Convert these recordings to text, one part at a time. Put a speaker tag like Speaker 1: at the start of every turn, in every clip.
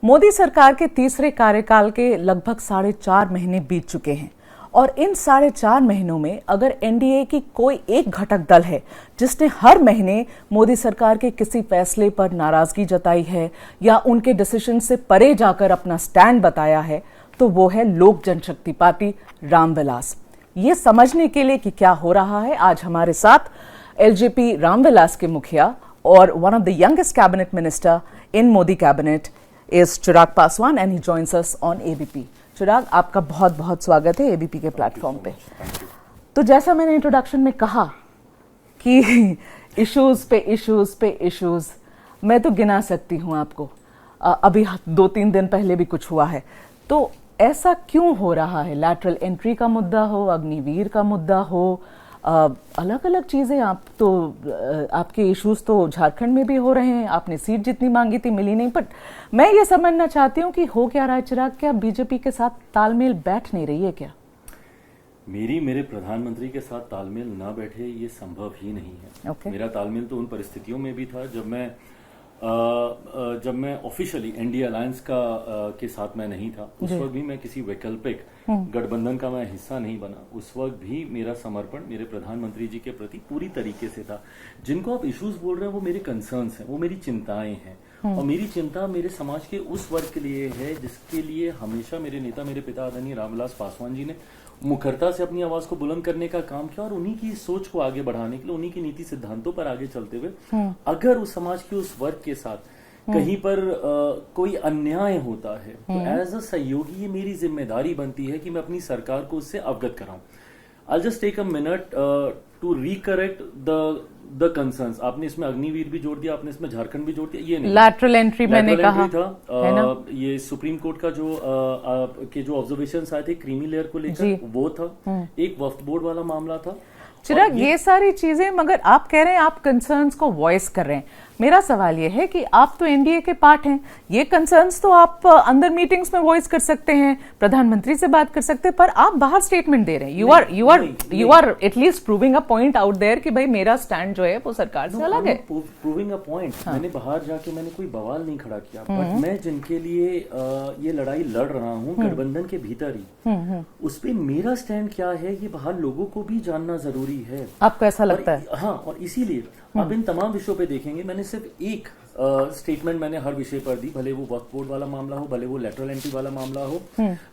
Speaker 1: मोदी सरकार के तीसरे कार्यकाल के लगभग 4.5 महीने बीत चुके हैं और इन 4.5 महीनों में अगर एनडीए की कोई एक घटक दल है जिसने हर महीने मोदी सरकार के किसी फैसले पर नाराजगी जताई है या उनके डिसीजन से परे जाकर अपना स्टैंड बताया है तो वो है लोक जनशक्ति पार्टी रामविलास। ये समझने के लिए कि क्या हो रहा है, आज हमारे साथ एलजेपी रामविलास के मुखिया और one of the youngest cabinet minister in Modi cabinet is Chirag Paswan and he joins us on ABP. Chirag, आपका बहुत बहुत स्वागत है एबीपी के प्लेटफॉर्म पे। तो जैसा मैंने इंट्रोडक्शन में कहा कि इश्यूज पे इश्यूज पे इश्यूज, मैं तो गिना सकती हूँ आपको, अभी 2-3 दिन पहले भी कुछ हुआ है। तो ऐसा क्यों हो रहा है? लैटरल एंट्री का मुद्दा हो, अग्निवीर का मुद्दा हो, अलग अलग चीजें। आप तो आपके इश्यूज तो झारखंड में भी हो रहे हैं, आपने सीट जितनी मांगी थी मिली नहीं। बट मैं ये समझना चाहती हूँ कि हो क्या रहा है चिराग, क्या बीजेपी के साथ तालमेल बैठ नहीं रही है क्या?
Speaker 2: मेरे प्रधानमंत्री के साथ तालमेल ना बैठे ये संभव ही नहीं है।
Speaker 1: Okay.
Speaker 2: मेरा तालमेल तो उन परिस्थितियों में भी था जब मैं ऑफिशियली एनडीए अलायंस के साथ मैं नहीं था। उस वक्त भी मैं किसी वैकल्पिक गठबंधन का मैं हिस्सा नहीं बना। उस वक्त भी मेरा समर्पण मेरे प्रधानमंत्री जी के प्रति पूरी तरीके से था। जिनको आप इश्यूज बोल रहे हैं वो मेरे कंसर्न्स हैं, वो मेरी चिंताएं हैं। और मेरी चिंता मेरे समाज के उस वर्ग के लिए है जिसके लिए हमेशा मेरे नेता, मेरे पिता आदरणीय रामविलास पासवान जी ने मुखरता से अपनी आवाज को बुलंद करने का काम किया और उन्हीं की सोच को आगे बढ़ाने के लिए, उन्हीं की नीति सिद्धांतों पर आगे चलते हुए अगर उस समाज के उस वर्ग के साथ कहीं पर कोई अन्याय होता है तो एज अ सहयोगी ये मेरी जिम्मेदारी बनती है कि मैं अपनी सरकार को उससे अवगत कराऊं। I just take a minute to recorrect the concerns. आपने इसमें अग्निवीर भी जोड़ दिया, आपने इसमें झारखंड भी जोड़ दिया। ये नहीं,
Speaker 1: लैटरल एंट्री मैंने कहा
Speaker 2: था। ये सुप्रीम कोर्ट का जो ऑब्जर्वेशंस आए थे क्रीमी लेयर को लेकर, वो था। एक वक्फ बोर्ड वाला मामला था।
Speaker 1: चिराग, ये सारी चीजें, मगर आप कह रहे हैं आप कंसर्न्स को वॉइस कर रहे हैं। मेरा सवाल ये है कि आप तो एनडीए के पार्ट हैं, ये कंसर्न्स तो आप अंदर मीटिंग्स में वॉइस कर सकते हैं, प्रधानमंत्री से बात कर सकते हैं, पर आप बाहर स्टेटमेंट दे रहे हैं। You are at least proving a point out there कि भाई मेरा स्टैंड जो है वो सरकार से अलग है।
Speaker 2: Proving a point. मैंने बाहर जाके मैंने कोई बवाल नहीं खड़ा किया, बट मैं जिनके लिए ये लड़ाई लड़ रहा हूँ गठबंधन के भीतर ही, उस पर मेरा स्टैंड क्या है ये बाहर लोगों को भी जानना जरूरी है।
Speaker 1: आपको ऐसा लगता है?
Speaker 2: हाँ, और इसीलिए आप इन तमाम विषयों पे देखेंगे मैंने सिर्फ एक स्टेटमेंट मैंने हर विषय पर दी, भले वो वक्फ बोर्ड वाला मामला हो, भले वो लेटरल एंट्री वाला मामला हो।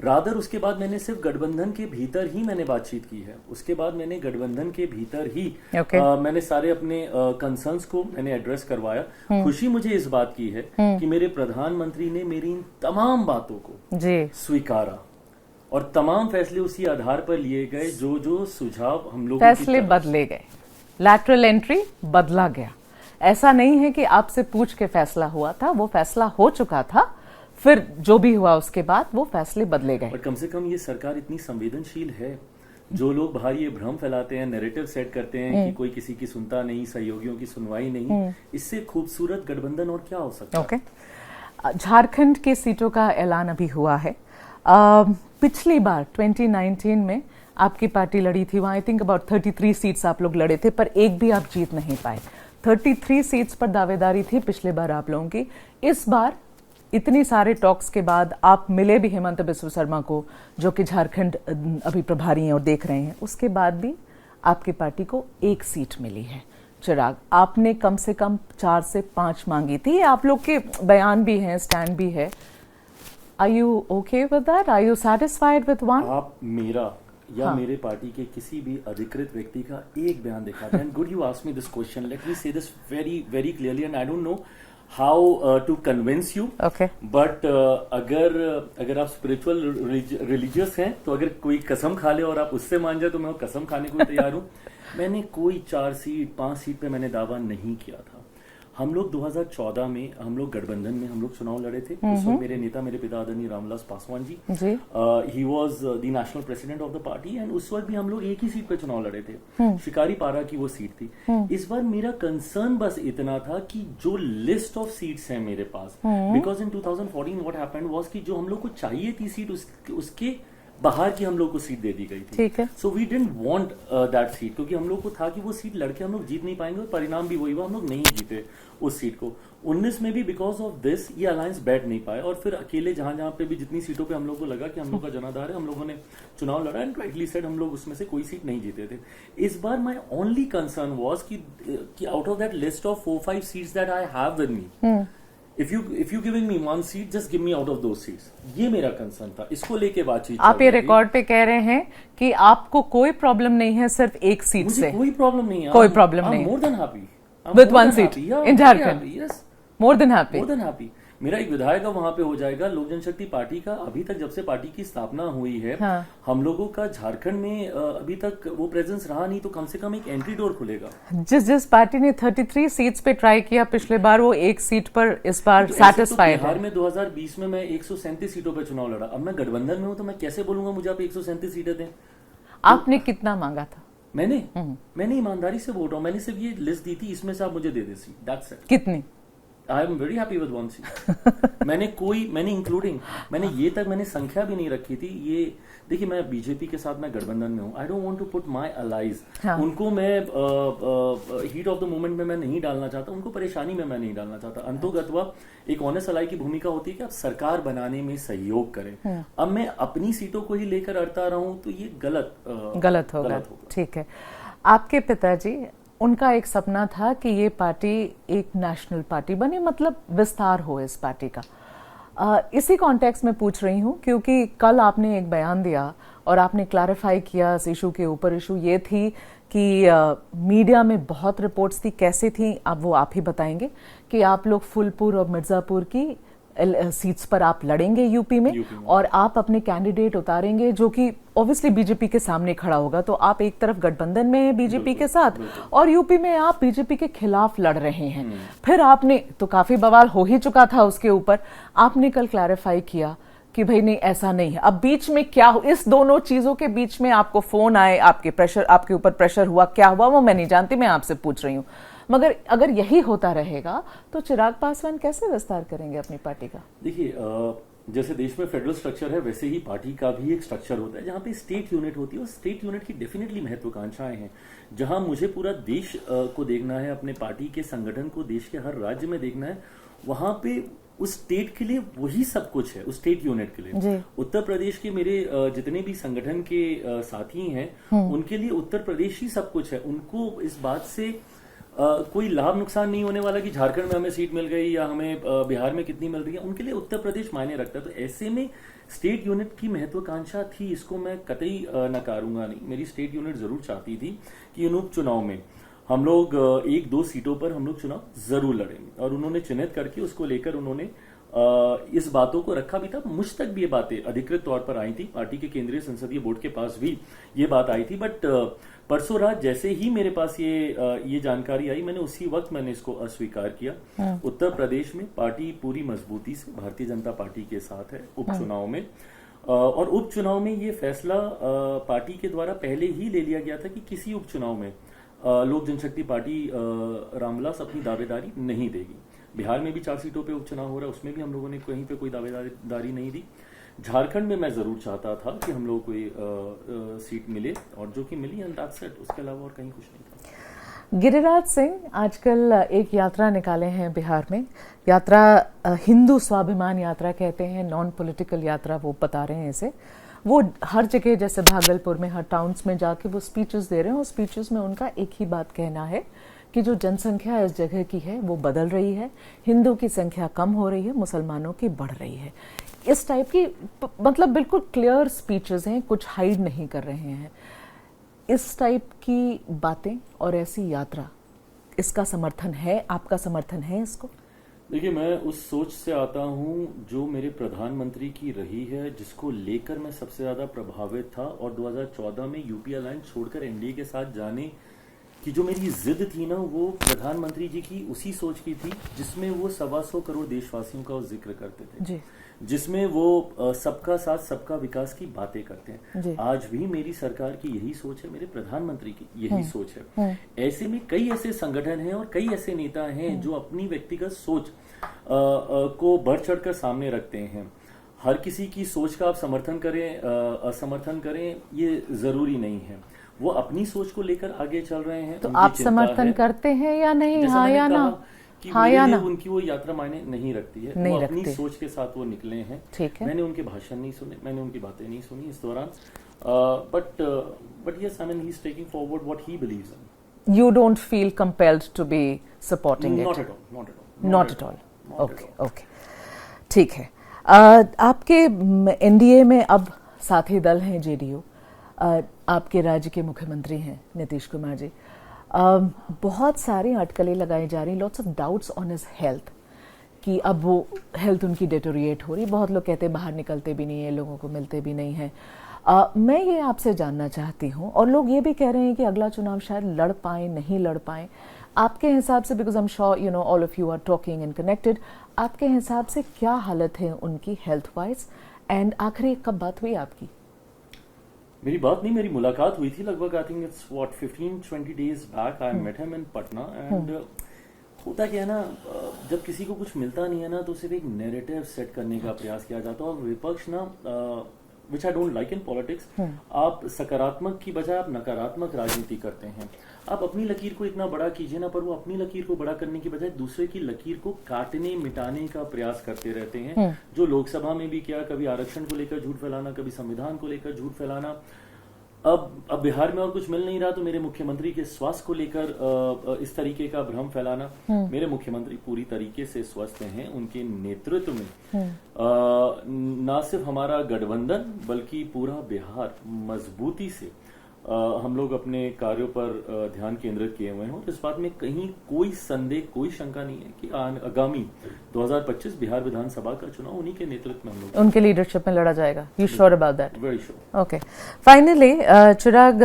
Speaker 2: रादर उसके बाद मैंने सिर्फ गठबंधन के भीतर ही मैंने बातचीत की है। उसके बाद मैंने गठबंधन के भीतर ही मैंने सारे अपने कंसर्न्स को मैंने एड्रेस करवाया। खुशी मुझे इस बात की है कि मेरे प्रधानमंत्री ने मेरी इन तमाम बातों को स्वीकारा और तमाम फैसले उसी आधार पर लिए गए जो सुझाव हम लोग
Speaker 1: फैसले बदले गए, लैटरल एंट्री बदला गया। ऐसा नहीं है कि आपसे पूछ के फैसला हुआ था, वो फैसला हो चुका था, फिर जो भी हुआ उसके बाद वो फैसले बदले गए।
Speaker 2: पर कम से कम ये सरकार इतनी संवेदनशील है। जो लोग बाहर ये भ्रम फैलाते हैं, नैरेटिव सेट करते हैं कि कोई किसी की सुनता नहीं, सहयोगियों की सुनवाई नहीं, इससे खूबसूरत गठबंधन और क्या हो सकता है।
Speaker 1: झारखंड की सीटों का ऐलान अभी हुआ है। पिछली बार 2019 में आपकी पार्टी लड़ी थी, वहां आई थिंक अबाउट 33 सीट्स आप लोग लड़े थे, पर एक भी आप जीत नहीं पाए। 33 सीट्स पर दावेदारी थी पिछले बार आप लोगों की। इस बार इतनी सारे टॉक्स के बाद आप मिले भी हेमंत बिस्व शर्मा को, जो कि झारखंड अभी प्रभारी हैं और देख रहे हैं, उसके बाद भी आपकी पार्टी को एक सीट मिली है। चिराग, आपने कम से कम 4 से 5 मांगी थी, आप लोग के बयान भी हैं, स्टैंड भी है। Are you okay with that? Are you satisfied with one?
Speaker 2: आप मेरा या मेरे पार्टी के किसी भी अधिकृत व्यक्ति का एक बयान दिखा दें। And good you ask me this question. Let me say this very very clearly and I don't know how to convince you.
Speaker 1: Okay.
Speaker 2: But अगर आप spiritual religious हैं तो अगर कोई कसम खा ले और आप उससे मान जाए तो मैं कसम खाने को तैयार हूँ। मैंने कोई 4 सीट 5 सीट पे मैंने दावा नहीं किया था। हम लोग 2014 में हम लोग गठबंधन में हम लोग चुनाव लड़े थे। उस वक्त मेरे नेता, मेरे पिता आदरणीय Ramvilas Paswan ji, he was the national president of the party and उस वक्त भी हम लोग एक ही सीट पे चुनाव लड़े थे। शिकारी पारा की वो सीट थी। इस बार मेरा कंसर्न बस इतना था कि जो लिस्ट ऑफ सीट्स हैं मेरे पास, because in 2014 what happened was कि जो हम लोग को चाहिए थी सीट उसके बाहर की हम लोग को सीट दे दी गई थी।
Speaker 1: ठीक है।
Speaker 2: So we didn't want that seat, क्योंकि हम लोग को था कि वो सीट लड़के हम लोग जीत नहीं पाएंगे, और परिणाम भी वही हुआ, हम लोग नहीं जीते उस सीट को। 19 में भी बिकॉज ऑफ दिस ये अलायंस बैठ नहीं पाए, और फिर अकेले जहां जहां पे भी जितनी सीटों पे हम लोग को लगा कि हम लोग का जनाधार है, हम लोगों ने चुनाव लड़ा, एंड राइटली सेड हम लोग उसमें से कोई सीट नहीं जीते थे। इस बार माई ओनली कंसर्न वॉज कि out of that list of 4-5 seats that I have with me, if you giving me 1 seat, just give me out of those seats. ये मेरा कंसर्न था, इसको लेके बातचीत।
Speaker 1: आप ये रिकॉर्ड पे कह रहे हैं कि आपको कोई प्रॉब्लम नहीं है सिर्फ एक सीट से?
Speaker 2: कोई प्रॉब्लम नहीं है,
Speaker 1: कोई प्रॉब्लम नहीं,
Speaker 2: more than happy
Speaker 1: with 1 seat in Jharkhand.
Speaker 2: Yes,
Speaker 1: more than happy,
Speaker 2: more than happy. मेरा एक विधायक वहां पे हो जाएगा। लोक जनशक्ति पार्टी का अभी तक, जब से पार्टी की स्थापना हुई है,
Speaker 1: हाँ।
Speaker 2: हम लोगों का झारखंड में अभी तक वो प्रेजेंस रहा नहीं, तो कम से कम एक एंट्री डोर खुलेगा।
Speaker 1: जिस पार्टी ने 33 सीट्स पे ट्राई किया पिछले बार, वो एक सीट पर इस बार सैटिस्फाइड है।
Speaker 2: बिहार में 2020 में मैं 137 सीटों पे चुनाव लड़ा। अब मैं गठबंधन में हूं, तो मैं कैसे बोलूंगा मुझे आप 137 सीटें दें?
Speaker 1: आपने कितना मांगा था?
Speaker 2: मैंने ईमानदारी से बोल रहा हूं, मैंने सिर्फ ये लिस्ट दी थी, इसमें से आप मुझे दे दे सीट, दैट्स इट।
Speaker 1: कितनी?
Speaker 2: I am very happy with 1 seat. मैंने ये तक मैंने संख्या भी नहीं रखी थी। ये देखिए, मैं बीजेपी के साथ मैं गठबंधन में हूं। I don't want to put my allies, उनको मैं हीट ऑफ द मोमेंट में मैं नहीं डालना चाहता, उनको परेशानी में मैं नहीं डालना चाहता। अंतोगत्वा एक ऑनेस्ट अलाई की भूमिका होती है कि आप सरकार बनाने में सहयोग करें। अब मैं अपनी सीटों को ही लेकर अड़ता रहूं, तो ये गलत होगा।
Speaker 1: ठीक है। आपके पिताजी, उनका एक सपना था कि ये पार्टी एक नेशनल पार्टी बने, मतलब विस्तार हो इस पार्टी का। इसी कॉन्टेक्स्ट में पूछ रही हूँ, क्योंकि कल आपने एक बयान दिया और आपने क्लैरिफाई किया इस इशू के ऊपर। इशू ये थी कि मीडिया में बहुत रिपोर्ट्स थी, कैसे थी अब वो आप ही बताएंगे, कि आप लोग फुलपुर और मिर्जापुर की सीट्स पर आप लड़ेंगे यूपी में, और आप अपने कैंडिडेट उतारेंगे जो कि ऑब्वियसली बीजेपी के सामने खड़ा होगा। तो आप एक तरफ गठबंधन में हैं बीजेपी के साथ, और यूपी में आप बीजेपी के खिलाफ लड़ रहे हैं। फिर आपने, तो काफी बवाल हो ही चुका था उसके ऊपर, आपने कल क्लैरिफाई किया कि भाई नहीं, ऐसा नहीं है। अब बीच में क्या हो, इस दोनों चीजों के बीच में आपको फोन आए, आपके ऊपर प्रेशर हुआ, क्या हुआ वो मैं नहीं जानती, मैं आपसे पूछ रही हूँ। मगर अगर यही होता रहेगा तो चिराग पासवान कैसे विस्तार करेंगे अपनी पार्टी का?
Speaker 2: देखिए, जैसे देश में फेडरल स्ट्रक्चर है, वैसे ही पार्टी का भी एक स्ट्रक्चर होता है जहां पे स्टेट यूनिट होती है, और स्टेट यूनिट की डेफिनेटली महत्वाकांक्षाएं हैं। जहां मुझे पूरा देश को देखना है, अपने पार्टी के संगठन को देश के हर राज्य में देखना है, वहां पे उस स्टेट के लिए वही सब कुछ है, उस स्टेट यूनिट के लिए। उत्तर प्रदेश के मेरे जितने भी संगठन के साथी हैं, उनके लिए उत्तर प्रदेश ही सब कुछ है। उनको इस बात से कोई लाभ नुकसान नहीं होने वाला कि झारखंड में हमें सीट मिल गई या हमें बिहार में कितनी मिल रही है। उनके लिए उत्तर प्रदेश मायने रखता है। तो ऐसे में स्टेट यूनिट की महत्वाकांक्षा थी, इसको मैं कतई नकारूंगा नहीं। मेरी स्टेट यूनिट जरूर चाहती थी कि इन उपचुनाव में हम लोग 1-2 सीटों पर हम लोग चुनाव जरूर लड़ेंगे, और उन्होंने चिन्हित करके उसको लेकर उन्होंने इस बातों को रखा भी था। मुझ तक भी ये बातें अधिकृत तौर पर आई थी, पार्टी के केंद्रीय संसदीय बोर्ड के पास भी ये बात आई थी। बट परसों रात जैसे ही मेरे पास ये जानकारी आई, मैंने उसी वक्त मैंने इसको अस्वीकार किया। उत्तर प्रदेश में पार्टी पूरी मजबूती से भारतीय जनता पार्टी के साथ है उपचुनाव में, और उपचुनाव में ये फैसला पार्टी के द्वारा पहले ही ले लिया गया था कि किसी उपचुनाव में लोक जनशक्ति पार्टी रामविलास अपनी दावेदारी नहीं देगी। बिहार में भी 4 सीटों पे उपचुनाव हो रहा है, उसमें भी हम लोगों ने कहीं पे कोई दावेदारी नहीं दी। झारखंड में मैं जरूर चाहता था कि हम लोग कोई सीट मिले, और जो कि मिली, एंड दैट्स इट। उसके अलावा और कहीं कुछ नहीं था।
Speaker 1: गिरिराज सिंह आजकल एक यात्रा निकाले हैं बिहार में। यात्रा हिंदू स्वाभिमान यात्रा कहते हैं, नॉन पॉलिटिकल यात्रा वो बता रहे हैं इसे। वो हर जगह, जैसे भागलपुर में हर टाउन्स में जाके वो स्पीचेस दे रहे हैं, और स्पीचेस में उनका एक ही बात कहना है कि जो जनसंख्या इस जगह की है वो बदल रही है, हिंदू की संख्या कम हो रही है, मुसलमानों की बढ़ रही है। इस टाइप की मतलब बिल्कुल क्लियर स्पीचेस हैं, कुछ हाइड नहीं कर रहे हैं। इस टाइप की बातें और ऐसी यात्रा, इसका समर्थन है, आपका समर्थन है इसको?
Speaker 2: देखिए, मैं उस सोच से आता हूं जो मेरे प्रधानमंत्री की रही है, जिसको लेकर मैं सबसे ज्यादा प्रभावित था। और 2014 में यूपी अलायंस छोड़कर एनडीए के साथ जाने की जो मेरी जिद थी ना, वो प्रधानमंत्री जी की उसी सोच की थी जिसमें वो 125 करोड़ देशवासियों का जिक्र करते थे जी। जिसमें वो सबका साथ सबका विकास की बातें करते हैं। आज भी मेरी सरकार की यही सोच है, मेरे प्रधानमंत्री की यही सोच है। ऐसे में कई ऐसे संगठन हैं और कई ऐसे नेता हैं जो अपनी व्यक्तिगत सोच को बढ़ चढ़कर सामने रखते हैं। हर किसी की सोच का आप समर्थन करें असमर्थन करें ये जरूरी नहीं है। वो अपनी सोच को लेकर आगे चल रहे हैं।
Speaker 1: तो आप समर्थन करते हैं या नहीं? हाँ या ना?
Speaker 2: कि मेरे लिए उनकी वो यात्रा मायने नहीं रखती है। वो अपनी सोच के साथ वो निकले हैं।
Speaker 1: ठीक है।
Speaker 2: मैंने उनके भाषण नहीं सुने, मैंने उनकी बातें नहीं सुनी इस दौरान। But yes, I mean he is taking forward what he believes in.
Speaker 1: You don't feel compelled to be supporting it?
Speaker 2: Not at all.
Speaker 1: Not at all. Okay. ठीक है। आपके एनडीए में अब साथी दल हैं जेडीयू, आपके राज्य के मुख्यमंत्री हैं नीतीश कुमार जी। बहुत सारी अटकलें लगाई जा रही, lots of doubts on his health, कि अब वो हेल्थ उनकी डेटोरिएट हो रही। बहुत लोग कहते हैं बाहर निकलते भी नहीं है, लोगों को मिलते भी नहीं हैं। मैं ये आपसे जानना चाहती हूँ, और लोग ये भी कह रहे हैं कि अगला चुनाव शायद लड़ पाएं, नहीं लड़ पाएं। आपके हिसाब से, because I am sure you know all of you are talking and connected, आपके हिसाब से क्या हालत है उनकी हेल्थ वाइज? एंड आखिरी कब बात हुई आपकी?
Speaker 2: मेरी बात नहीं, मेरी मुलाकात हुई थी लगभग, I think it's what 15-20 days back. I met him in Patna. And होता क्या है ना, जब किसी को कुछ मिलता नहीं है ना, तो सिर्फ एक नैरेटिव सेट करने का प्रयास किया जाता है। और विपक्ष ना, which I don't like in politics, आप सकारात्मक की बजाय आप नकारात्मक राजनीति करते हैं। आप अपनी लकीर को इतना बड़ा कीजिए ना, पर वो अपनी लकीर को बड़ा करने की बजाय दूसरे की लकीर को काटने मिटाने का प्रयास करते रहते हैं। जो लोकसभा में भी किया, कभी आरक्षण को लेकर झूठ फैलाना, कभी संविधान को लेकर झूठ फैलाना। अब बिहार में और कुछ मिल नहीं रहा तो मेरे मुख्यमंत्री के स्वास्थ्य को लेकर इस तरीके का भ्रम फैलाना। मेरे मुख्यमंत्री पूरी तरीके से स्वस्थ हैं। उनके नेतृत्व में न सिर्फ हमारा गठबंधन बल्कि पूरा बिहार मजबूती से हम लोग अपने कार्यों पर ध्यान केंद्रित किए हुए हैं। और इस बात में कहीं कोई संदेह, कोई शंका नहीं है कि आगामी 2025 बिहार विधानसभा का चुनाव उन्हीं के नेतृत्व में हम लोग,
Speaker 1: उनके लीडरशिप में लड़ा जाएगा। You sure about that?
Speaker 2: Very sure.
Speaker 1: Okay, finally Chirag,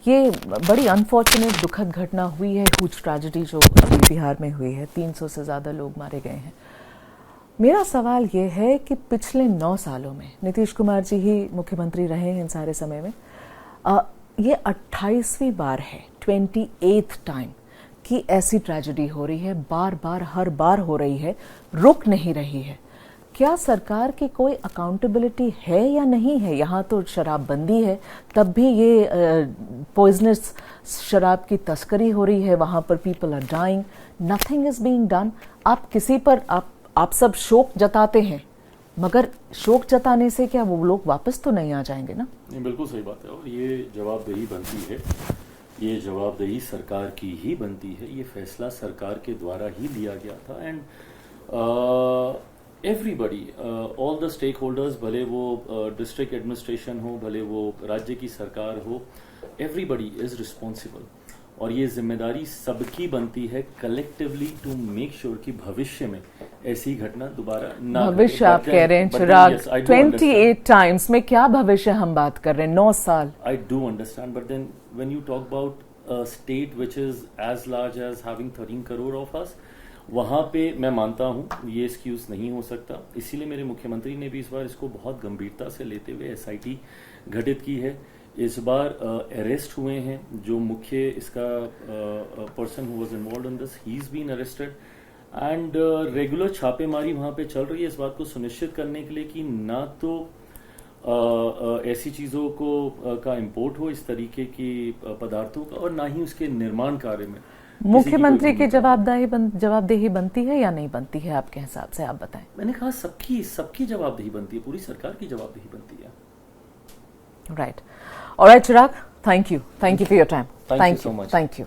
Speaker 1: ये बड़ी अनफॉर्चुनेट दुखद घटना हुई है, ह्यूज ट्रेजेडी जो अभी बिहार में हुई है। 300 से ज्यादा लोग मारे गए हैं। मेरा सवाल ये है कि पिछले 9 सालों में नीतीश कुमार जी ही मुख्यमंत्री रहे हैं इन सारे समय में। ये 28वीं बार है, 28th टाइम कि ऐसी ट्रेजेडी हो रही है, बार बार हर बार हो रही है, रुक नहीं रही है। क्या सरकार की कोई अकाउंटेबिलिटी है या नहीं है? यहाँ तो शराबबंदी है, तब भी ये पॉइजनस शराब की तस्करी हो रही है, वहाँ पर people are dying, nothing is being done. आप किसी पर आप सब शोक जताते हैं, मगर शोक जताने से क्या वो लोग वापस तो नहीं आ जाएंगे ना?
Speaker 2: नहीं, बिल्कुल सही बात है। और ये जवाबदेही बनती है, ये जवाबदेही सरकार की ही बनती है। ये फैसला सरकार के द्वारा ही लिया गया था। And everybody, all the stakeholders, भले वो डिस्ट्रिक्ट एडमिनिस्ट्रेशन हो, भले वो राज्य की सरकार हो, एवरीबडी इज रिस्पॉन्सिबल। और ये जिम्मेदारी सबकी बनती है कलेक्टिवली टू मेक श्योर कि भविष्य में ऐसी घटना दोबारा ना घटे।
Speaker 1: भविष्य आप कह रहे हैं चिराग, 28 टाइम्स में क्या भविष्य हम बात कर रहे हैं? 9 साल।
Speaker 2: I do understand, but then when you talk about a state which is as large as having 13 crore of us, वहां पे मैं मानता हूं ये एक्सक्यूज नहीं हो सकता। इसीलिए मेरे मुख्यमंत्री ने भी इस बार इसको बहुत गंभीरता से लेते हुए एसआईटी गठित की है। इस बार अरेस्ट हुए हैं जो मुख्य इसका person who was involved in this, he is been arrested. And regular छापेमारी वहां पे चल रही है इस बात को सुनिश्चित करने के लिए कि ना तो ऐसी चीजों को का इंपोर्ट हो, इस तरीके की पदार्थों का, और ना ही उसके निर्माण कार्य में
Speaker 1: मुख्यमंत्री की जवाबदेही बनती है या नहीं बनती है आपके हिसाब से? आप बताएं।
Speaker 2: मैंने कहा सबकी जवाबदेही बनती है, पूरी सरकार की जवाबदेही बनती है।
Speaker 1: Right. All right, Chirag, thank you for your time.
Speaker 2: Thank you so much.
Speaker 1: Thank you.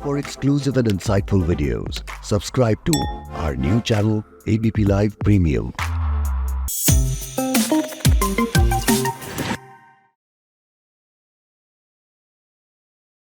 Speaker 3: For exclusive and insightful videos, subscribe to our new channel, ABP Live Premium.